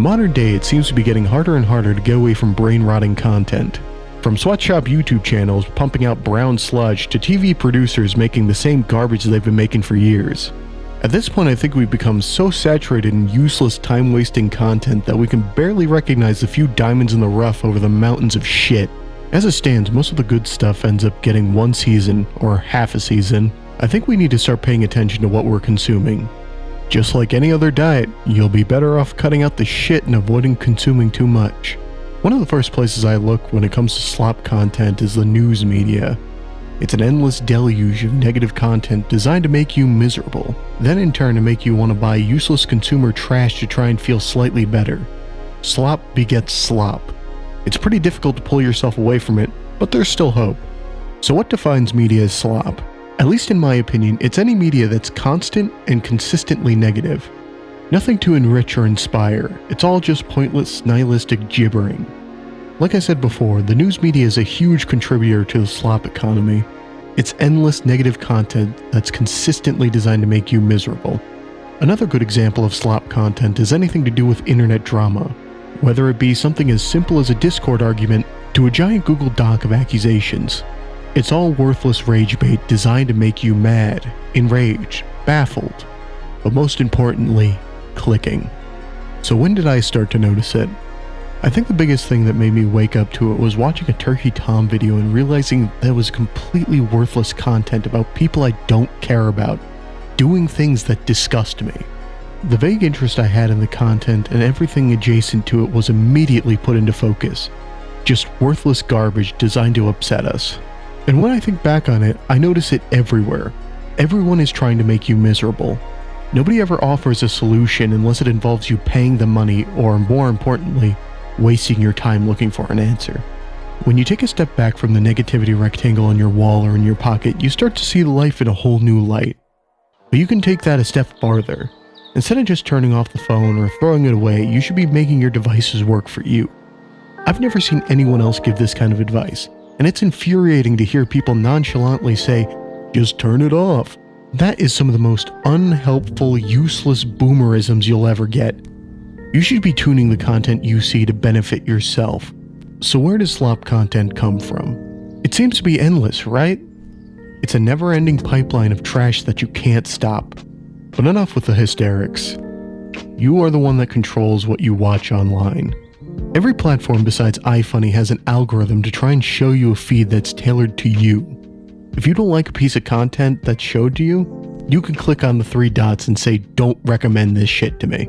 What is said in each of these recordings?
modern day, it seems to be getting harder and harder to get away from brain-rotting content. From sweatshop YouTube channels pumping out brown sludge to TV producers making the same garbage they've been making for years. At this point, I think we've become so saturated in useless, time-wasting content that we can barely recognize the few diamonds in the rough over the mountains of shit. As it stands, most of the good stuff ends up getting one season, or half a season. I think we need to start paying attention to what we're consuming. Just like any other diet, you'll be better off cutting out the shit and avoiding consuming too much. One of the first places I look when it comes to slop content is the news media. It's an endless deluge of negative content designed to make you miserable, then in turn to make you want to buy useless consumer trash to try and feel slightly better. Slop begets slop. It's pretty difficult to pull yourself away from it, but there's still hope. So what defines media as slop? At least in my opinion, it's any media that's constant and consistently negative. Nothing to enrich or inspire, it's all just pointless, nihilistic gibbering. Like I said before, the news media is a huge contributor to the slop economy. It's endless negative content that's consistently designed to make you miserable. Another good example of slop content is anything to do with internet drama, whether it be something as simple as a Discord argument to a giant Google Doc of accusations. It's all worthless rage bait designed to make you mad, enraged, baffled, but most importantly, clicking. So when did I start to notice it? I think the biggest thing that made me wake up to it was watching a Turkey Tom video and realizing that it was completely worthless content about people I don't care about, doing things that disgust me. The vague interest I had in the content and everything adjacent to it was immediately put into focus. Just worthless garbage designed to upset us. And when I think back on it, I notice it everywhere. Everyone is trying to make you miserable. Nobody ever offers a solution unless it involves you paying them money or, more importantly, wasting your time looking for an answer. When you take a step back from the negativity rectangle on your wall or in your pocket, you start to see life in a whole new light. But you can take that a step farther. Instead of just turning off the phone or throwing it away, you should be making your devices work for you. I've never seen anyone else give this kind of advice, and it's infuriating to hear people nonchalantly say, "Just turn it off." That is some of the most unhelpful, useless boomerisms you'll ever get. You should be tuning the content you see to benefit yourself. So where does slop content come from? It seems to be endless, right? It's a never-ending pipeline of trash that you can't stop. But enough with the hysterics. You are the one that controls what you watch online. Every platform besides iFunny has an algorithm to try and show you a feed that's tailored to you. If you don't like a piece of content that's showed to you, you can click on the 3 dots and say, "Don't recommend this shit to me."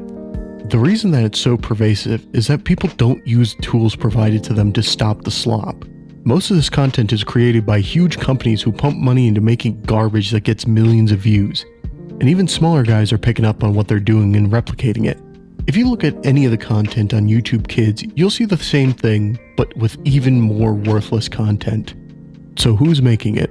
The reason that it's so pervasive is that people don't use tools provided to them to stop the slop. Most of this content is created by huge companies who pump money into making garbage that gets millions of views. And even smaller guys are picking up on what they're doing and replicating it. If you look at any of the content on YouTube Kids, you'll see the same thing, but with even more worthless content. So who's making it?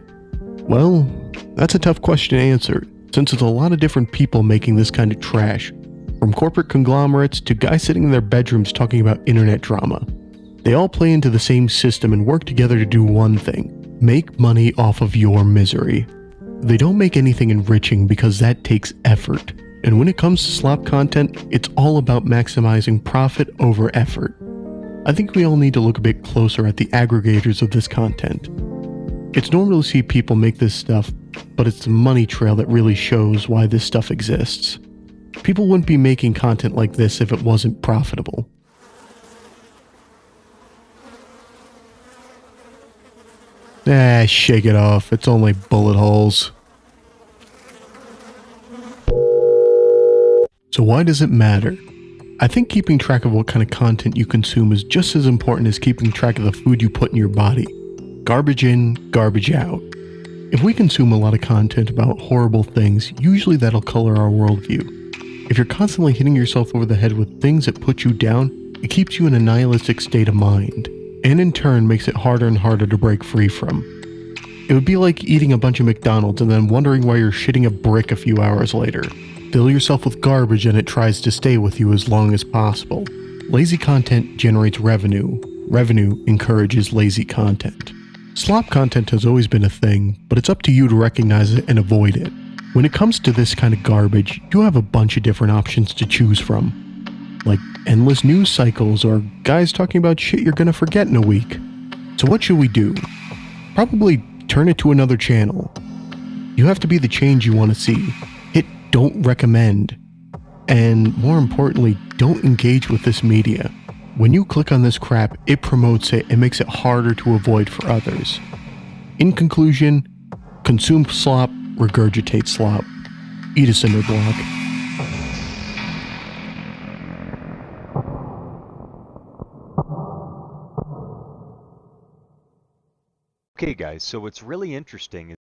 Well, that's a tough question to answer, since it's a lot of different people making this kind of trash, from corporate conglomerates to guys sitting in their bedrooms talking about internet drama. They all play into the same system and work together to do one thing: make money off of your misery. They don't make anything enriching because that takes effort. And when it comes to slop content, it's all about maximizing profit over effort. I think we all need to look a bit closer at the aggregators of this content. It's normal to see people make this stuff, but it's the money trail that really shows why this stuff exists. People wouldn't be making content like this if it wasn't profitable. Shake it off, it's only bullet holes. So why does it matter? I think keeping track of what kind of content you consume is just as important as keeping track of the food you put in your body. Garbage in, garbage out. If we consume a lot of content about horrible things, usually that'll color our worldview. If you're constantly hitting yourself over the head with things that put you down, it keeps you in a nihilistic state of mind, and in turn makes it harder and harder to break free from. It would be like eating a bunch of McDonald's and then wondering why you're shitting a brick a few hours later. Fill yourself with garbage and it tries to stay with you as long as possible. Lazy content generates revenue. Revenue encourages lazy content. Slop content has always been a thing, but it's up to you to recognize it and avoid it. When it comes to this kind of garbage, you have a bunch of different options to choose from. like endless news cycles or guys talking about shit you're gonna forget in a week. So what should we do? Probably turn it to another channel. You have to be the change you want to see. Hit don't recommend. And more importantly, don't engage with this media. When you click on this crap, it promotes it and makes it harder to avoid for others. In conclusion, consume slop, regurgitate slop. Eat a cinder block. Okay guys, so what's really interesting